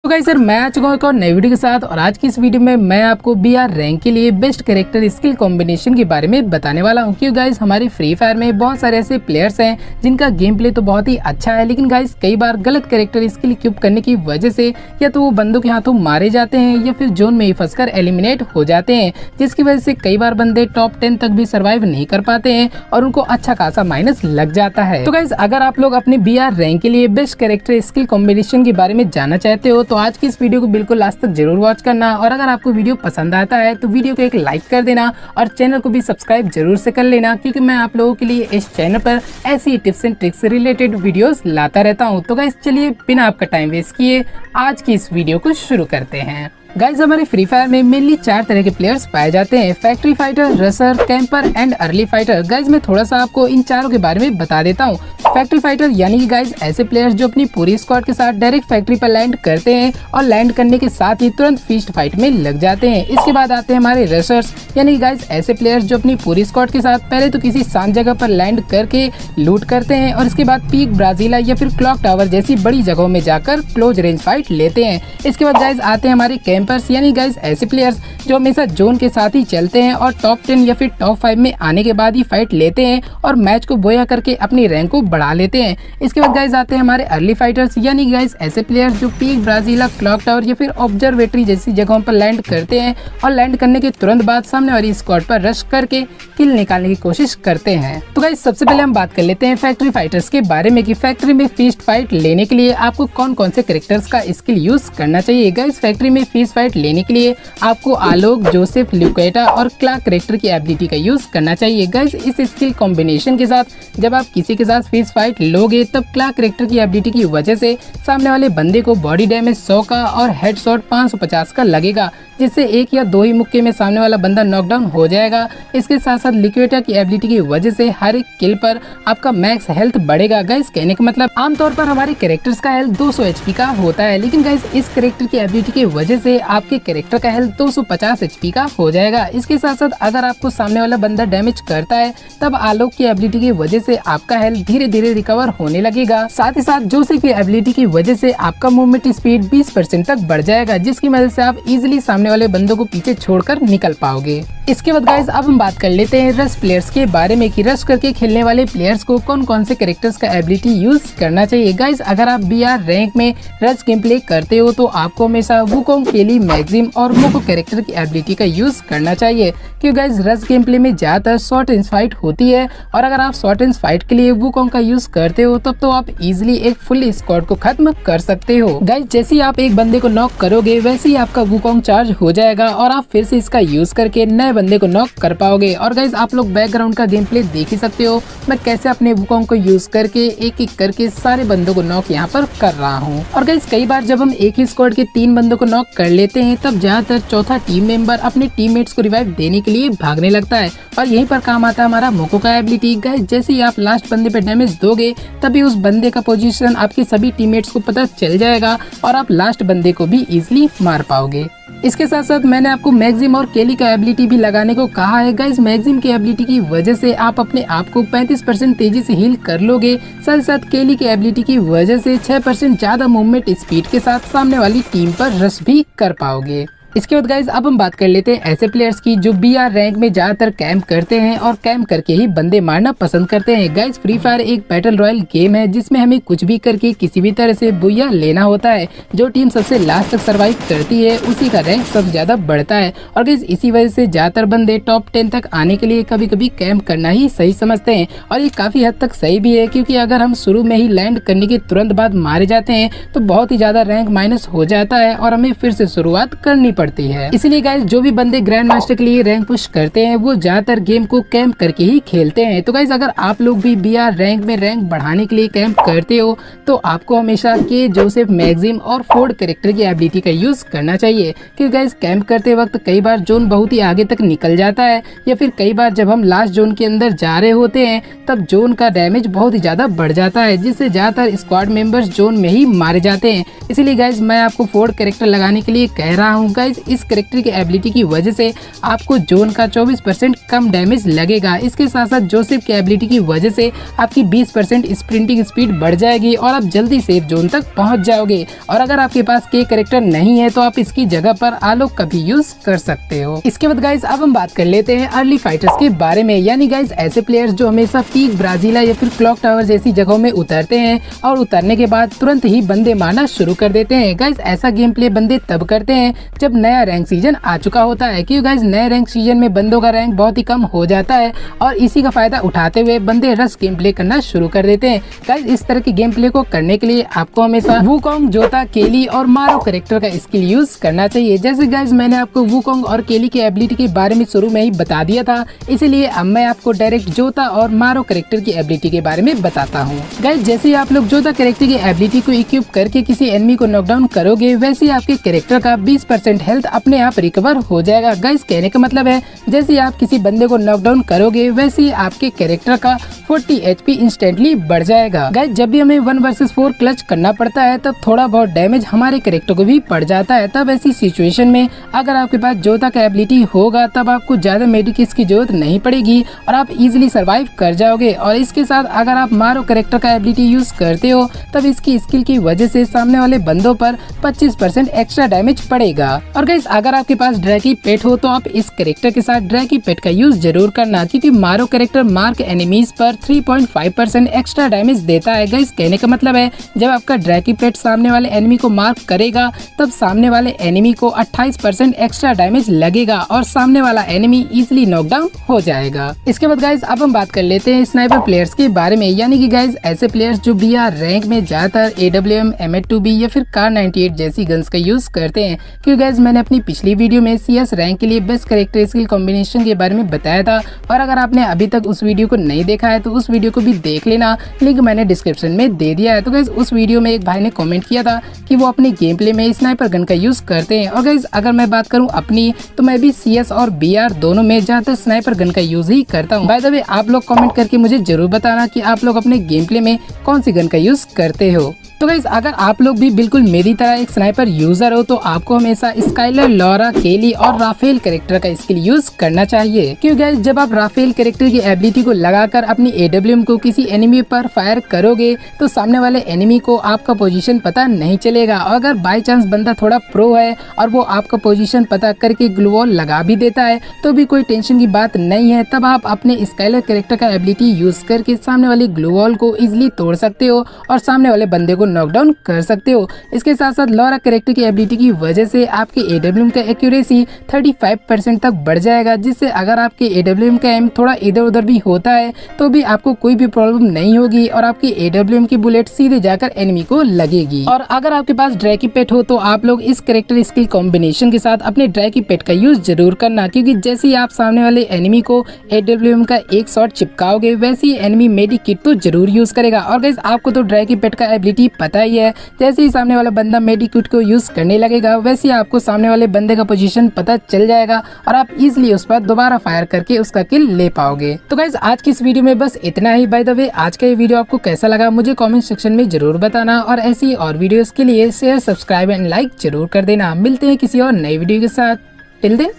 तो guys sir मैं आ चुका हूं एक और नई वीडियो के साथ और आज की इस वीडियो में मैं आपको बीआर रैंक के लिए बेस्ट कैरेक्टर स्किल कॉम्बिनेशन के बारे में बताने वाला हूं। क्योंकि गाइस हमारे फ्री फायर में बहुत सारे ऐसे प्लेयर्स हैं जिनका गेम प्ले तो बहुत ही अच्छा है, लेकिन गाइस कई बार गलत कैरेक्टर स्किल इक्विप करने की वजह से या तो वो बंदों के हाथों मारे जाते हैं या फिर जोन में ही फंसकर एलिमिनेट हो जाते हैं, जिसकी वजह से कई बार बंदे टॉप 10 तक भी सर्वाइव नहीं कर पाते हैं और उनको अच्छा खासा माइनस लग जाता है। तो गाइस अगर आप लोग अपने बीआर रैंक के लिए बेस्ट कैरेक्टर स्किल कॉम्बिनेशन के बारे में जानना चाहते हो तो आज की इस वीडियो को बिल्कुल लास्ट तक जरूर वॉच करना, और अगर आपको वीडियो पसंद आता है तो वीडियो को एक लाइक कर देना और चैनल को भी सब्सक्राइब जरूर से कर लेना, क्योंकि मैं आप लोगों के लिए इस चैनल पर ऐसी टिप्स एंड ट्रिक्स से रिलेटेड वीडियोस लाता रहता हूं। तो गाइस चलिए बिना आपका टाइम वेस्ट किए आज की इस वीडियो को शुरू करते हैं। गाइज हमारे फ्री फायर में मेनली 4 तरह के प्लेयर्स पाए जाते हैं, factory fighter, rusher, camper and early fighter. Guys मैं थोड़ा सा आपको इन चारों के बारे में बता देता हूँ। फैक्ट्री फाइटर यानी कि गाइज ऐसे प्लेयर्स जो अपनी पूरी स्क्वाड के साथ डायरेक्ट फैक्ट्री पर लैंड करते हैं और लैंड करने के साथ ही तुरंत फीस्ट फाइट में लग जाते हैं। इसके बाद आते हैं हमारे रसर्स यानी कि गाइज ऐसे प्लेयर्स जो अपनी पूरी स्क्वाड के साथ पहले तो किसी शांत जगह पर लैंड करके लूट करते हैं और इसके बाद पीक, ब्राजीला या फिर क्लॉक टावर जैसी बड़ी जगहों में जाकर क्लोज रेंज फाइट लेते हैं। इसके बाद गाइज आते हैं हमारे कैंपर्स यानी गाइज ऐसे प्लेयर्स जो हमेशा जोन के साथ ही चलते हैं और टॉप 10 या फिर टॉप 5 में आने के बाद ही फाइट लेते हैं और मैच को बोया करके अपनी रैंक को बढ़ा लेते हैं। इसके बाद गाइज आते हैं हमारे अर्ली फाइटर्स यानी गाइज ऐसे प्लेयर्स जो पीक, ब्राजीला, क्लॉक टावर या फिर ऑब्जर्वेटरी जैसी जगहों पर लैंड करते हैं और लैंड करने के तुरंत बाद सामने वाली स्क्वाड पर रश करके किल निकालने की कोशिश करते हैं। तो गाइज सबसे पहले हम बात कर लेते हैं फैक्ट्री फाइटर्स के बारे में कि फैक्ट्री में फीस्ट फाइट लेने के लिए आपको कौन कौन से कैरेक्टर्स का स्किल यूज करना चाहिए। गाइज फैक्ट्री में फीस्ट फाइट लेने के लिए आपको आलोक, जोसेफ, ल्यूकेटा और क्लार्क कैरेक्टर की एबिलिटी का यूज करना चाहिए। गाइस इस स्किल कॉम्बिनेशन के साथ जब आप किसी के साथ फीस्ट फाइट लोगे तब क्लार्क कैरेक्टर की एबिलिटी की वजह से सामने वाले बंदे को बॉडी डैमेज 100 का और हेडशॉट 550 का लगेगा, जिससे एक या दो ही मुक्के में सामने वाला बंदा नॉकडाउन हो जाएगा। इसके साथ साथ लिक्विडेटा की एबिलिटी की वजह से हर एक किल पर आपका मैक्स हेल्थ बढ़ेगा। गाइस कहने का मतलब आमतौर पर हमारे कैरेक्टर्स का हेल्थ 200 HP का होता है, लेकिन गाइस इस कैरेक्टर की एबिलिटी की वजह से आपके कैरेक्टर का हेल्थ 250 HP का हो जाएगा। इसके साथ साथ अगर आपको सामने वाला बंदा डैमेज करता है तब आलोक की एबिलिटी की वजह से आपका हेल्थ धीरे धीरे रिकवर होने लगेगा। साथ ही साथ जोसेफ की एबिलिटी की वजह से आपका मूवमेंट स्पीड 20% तक बढ़ जाएगा, जिसकी वजह से आप इजिली सामने वाले बंदों को पीछे छोड़कर निकल पाओगे। इसके बाद गाइज अब हम बात कर लेते हैं रश प्लेयर्स के बारे में कि रश करके खेलने वाले प्लेयर्स को कौन कौन से कैरेक्टर्स का एबिलिटी यूज करना चाहिए। गाइज अगर आप बीआर रैंक में रश गेम प्ले करते हो तो आपको हमेशा वुकोंग, केली, मैक्सिम और मोको कैरेक्टर की एबिलिटी का यूज करना चाहिए, क्योंकि गाइज रश गेम प्ले में ज्यादातर शॉर्ट रेंज फाइट होती है और अगर आप शॉर्ट रेंज फाइट के लिए वुकोंग का यूज करते हो तब तो आप इजिली एक फुल स्क्वाड को खत्म कर सकते हो। गाइज जैसे ही आप एक बंदे को नॉक करोगे वैसे ही आपका वुकोंग चार्ज हो जाएगा और आप फिर से इसका यूज करके नए बंदे को नॉक कर पाओगे। और गाइज आप लोग बैकग्राउंड का गेम प्ले देख ही सकते हो, मैं कैसे अपने वुकोंग को यूज करके एक एक करके सारे बंदों को नॉक यहाँ पर कर रहा हूँ। और गाइज कई बार जब हम एक ही स्क्वाड के 3 बंदों को नॉक कर लेते हैं तब ज्यादातर चौथा टीम मेंबर अपने टीममेट्स को रिवाइव देने के लिए भागने लगता है और यहीं पर काम आता है हमारा मोको का एबिलिटी। गाइज जैसे ही आप लास्ट बंदे पे डैमेज दोगे तभी उस बंदे का पोजीशन आपके सभी टीममेट्स को पता चल जाएगा और आप लास्ट बंदे को भी इजिली मार पाओगे। इसके साथ साथ मैंने आपको मैक्सिम और केली का एबिलिटी भी लगाने को कहा है। गाइज मैक्सिम की एबिलिटी की वजह से आप अपने आप को 35% तेजी से हील कर लोगे। साथ ही साथ केली की एबिलिटी की वजह से 6% ज्यादा मूवमेंट स्पीड के साथ सामने वाली टीम पर रश भी कर पाओगे। इसके बाद गाइज अब हम बात कर लेते हैं ऐसे प्लेयर्स की जो बीआर रैंक में ज्यादातर कैंप करते हैं और कैंप करके ही बंदे मारना पसंद करते हैं। गाइज फ्री फायर एक बैटल रॉयल गेम है जिसमें हमें कुछ भी करके किसी भी तरह से बुया लेना होता है। जो टीम सबसे लास्ट तक सर्वाइव करती है उसी का रैंक सबसे ज्यादा बढ़ता है और गाइज इसी वजह से ज्यादातर बंदे टॉप 10 तक आने के लिए कभी कभी कैंप करना ही सही समझते हैं और ये काफी हद तक सही भी है, क्योंकि अगर हम शुरू में ही लैंड करने के तुरंत बाद मारे जाते हैं तो बहुत ही ज्यादा रैंक माइनस हो जाता है और हमें फिर से शुरुआत करनी पड़ती है। इसलिए गाइज जो भी बंदे ग्रैंड मास्टर के लिए रैंक पुश करते हैं वो ज्यादातर गेम को कैंप करके ही खेलते हैं। तो गाइज अगर आप लोग भी बीआर रैंक में रैंक बढ़ाने के लिए कैंप करते हो तो आपको हमेशा के, जोसेफ, मैक्सिम और फोर्ड कैरेक्टर की एबिलिटी का यूज करना चाहिए, क्योंकि गाइज कैंप करते वक्त कई बार जोन बहुत ही आगे तक निकल जाता है या फिर कई बार जब हम लास्ट जोन के अंदर जा रहे होते हैं तब जोन का डैमेज बहुत ही ज्यादा बढ़ जाता है, जिससे ज्यादातर स्क्वाड मेंबर्स जोन में ही मारे जाते हैं। इसीलिए गाइज मैं आपको फोर्ड कैरेक्टर लगाने के लिए कह रहा हूँ। गाइज गाइज इस कैरेक्टर की एबिलिटी की वजह से आपको जोन का 24% कम डैमेज लगेगा। इसके साथ साथ जोसेफ की एबिलिटी की वजह से आपकी 20% स्प्रिंटिंग स्पीड बढ़ जाएगी और आप जल्दी सेफ जोन तक पहुंच जाओगे। और अगर आपके पास के कैरेक्टर नहीं है तो आप इसकी जगह पर आलोक का भी यूज कर सकते हो। इसके बाद गाइज अब हम बात कर लेते हैं अर्ली फाइटर्स के बारे में, यानी गाइज ऐसे प्लेयर्स जो हमेशा पीक ब्राजीला या फिर क्लॉक टावर जैसी जगहों में उतरते हैं और उतरने के बाद तुरंत ही बंदे मारना शुरू कर देते हैं। गाइज ऐसा गेम प्ले बंदे तब करते हैं जब नया रैंक सीजन आ चुका होता है, क्योंकि गाइज नए रैंक सीजन में बंदों का रैंक बहुत ही कम हो जाता है और इसी का फायदा उठाते हुए बंदे रश गेम प्ले करना शुरू कर देते हैं। गाइज इस तरह के गेम प्ले को करने के लिए आपको हमेशा वुकोंग, जोता, केली और मारो कैरेक्टर का स्किल यूज करना चाहिए। जैसे गाइज मैंने आपको वुकोंग और केली की एबिलिटी के बारे में शुरू में ही बता दिया था, इसीलिए अब मैं आपको डायरेक्ट जोता और मारो कैरेक्टर की एबिलिटी के बारे में बताता हूँ। गाइज जैसे आप लोग जोता कैरेक्टर की एबिलिटी को इक्विप करके किसी एनिमी को नॉकडाउन करोगे, वैसे आपके कैरेक्टर का 20% हेल्थ अपने आप रिकवर हो जाएगा। गाइज कहने का मतलब है जैसे आप किसी बंदे को नॉकडाउन करोगे वैसे आपके कैरेक्टर का 40 HP इंस्टेंटली बढ़ जाएगा। गाइज जब भी हमें 1 वर्सेस 4 क्लच करना पड़ता है तब थोड़ा बहुत डैमेज हमारे कैरेक्टर को भी पड़ जाता है। तब ऐसी सिचुएशन में अगर आपके पास जोता का एबिलिटी होगा तब आपको ज्यादा मेडिकेट्स की जरूरत नहीं पड़ेगी और आप इजीली सरवाइव कर जाओगे। और इसके साथ अगर आप मारो कैरेक्टर का एबिलिटी यूज करते हो तब इसकी स्किल की वजह से सामने वाले बंदों पर 25% एक्स्ट्रा डैमेज पड़ेगा। और गाइस अगर आपके पास ड्रैकी पेट हो तो आप इस कैरेक्टर के साथ ड्रैकी पेट का यूज जरूर करना, क्योंकि मारो कैरेक्टर मार्क एनिमीज पर 3.5% एक्स्ट्रा डैमेज देता है। गाइस कहने का मतलब है जब आपका ड्रैकी पेट सामने वाले एनिमी को मार्क करेगा तब सामने वाले एनिमी को 28% एक्स्ट्रा डैमेज लगेगा और सामने वाला एनिमी इजिली नॉकडाउन हो जाएगा। इसके बाद गाइस अब हम बात कर लेते हैं स्नाइपर प्लेयर्स के बारे में, यानी कि गाइस ऐसे प्लेयर्स जो BR रैंक में ज्यादातर AWM, M8-2B या फिर कार 98 जैसी गन्स का यूज करते हैं। क्योंकि गाइस मैंने अपनी पिछली वीडियो में CS रैंक के लिए बेस्ट कैरेक्टर स्किल कॉम्बिनेशन के बारे में बताया था और अगर आपने अभी तक उस वीडियो को नहीं देखा है तो उस वीडियो को भी देख लेना, लिंक मैंने डिस्क्रिप्शन में दे दिया है। तो गाइस उस वीडियो में एक भाई ने कमेंट किया था कि वो अपने गेम प्ले में स्नाइपर गन का यूज करते हैं। और गाइस अगर मैं बात करूं अपनी तो मैं भी CS और BR दोनों में ज्यादातर स्नाइपर गन का यूज ही करता हूं। बाय द वे आप लोग कमेंट करके मुझे जरूर बताना कि आप लोग अपने गेम प्ले में कौन सी गन का यूज करते हो। तो गाइस अगर आप लोग भी बिल्कुल मेरी तरह एक स्नाइपर यूजर हो तो आपको हमेशा स्काइलर, लॉरा, केली और राफेल कैरेक्टर का स्किल यूज करना चाहिए। क्योंकि गाइस जब आप राफेल कैरेक्टर की एबिलिटी को लगाकर अपनी AWM को किसी एनिमी पर फायर करोगे तो सामने वाले एनिमी को आपका पोजीशन पता नहीं चलेगा। और अगर बाय चांस बंदा थोड़ा प्रो है और वो आपका पोजीशन पता करके ग्लू वॉल लगा भी देता है तो भी कोई टेंशन की बात नहीं है। तब आप अपने स्काइलर कैरेक्टर का एबिलिटी यूज करके सामने वाली ग्लू वॉल को इजिली तोड़ सकते हो और सामने वाले बंदे को नॉकडाउन कर सकते हो। इसके साथ साथ लॉरा कैरेक्टर की एबिलिटी की वजह से आपके AWM का एक्यूरेसी 35% तक बढ़ जाएगा, जिससे अगर आपके AWM का एम थोड़ा इधर उधर भी होता है तो भी आपको कोई भी प्रॉब्लम नहीं होगी और आपकी AWM की बुलेट सीधे जाकर एनिमी को लगेगी। और अगर आपके पास ड्रैकी पेट हो तो आप लोग इस कैरेक्टर स्किल कॉम्बिनेशन के साथ अपने ड्रैकी पेट का यूज जरूर करना, क्योंकि जैसे ही आप सामने वाले एनिमी को AWM का एक शॉट चिपकाओगे वैसे ही एनिमी मेडिक किट तो जरूर यूज करेगा। और गाइस आपको तो ड्रैकी पेट का एबिलिटी पता ही है, जैसे ही सामने वाला बंदा मेडिक किट को यूज करने लगेगा वैसे ही आपको सामने वाले बंदे का पोजीशन पता चल जाएगा और आप इजीली उस पर दोबारा फायर करके उसका किल ले पाओगे। तो गाइस आज की इस वीडियो में बस इतना ही। बाय द वे आज का ये वीडियो आपको कैसा लगा मुझे कमेंट सेक्शन में जरूर बताना और ऐसी और वीडियोस के लिए शेयर, सब्सक्राइब एंड लाइक जरूर कर देना। मिलते हैं किसी और नई वीडियो के साथ। Till then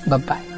bye bye.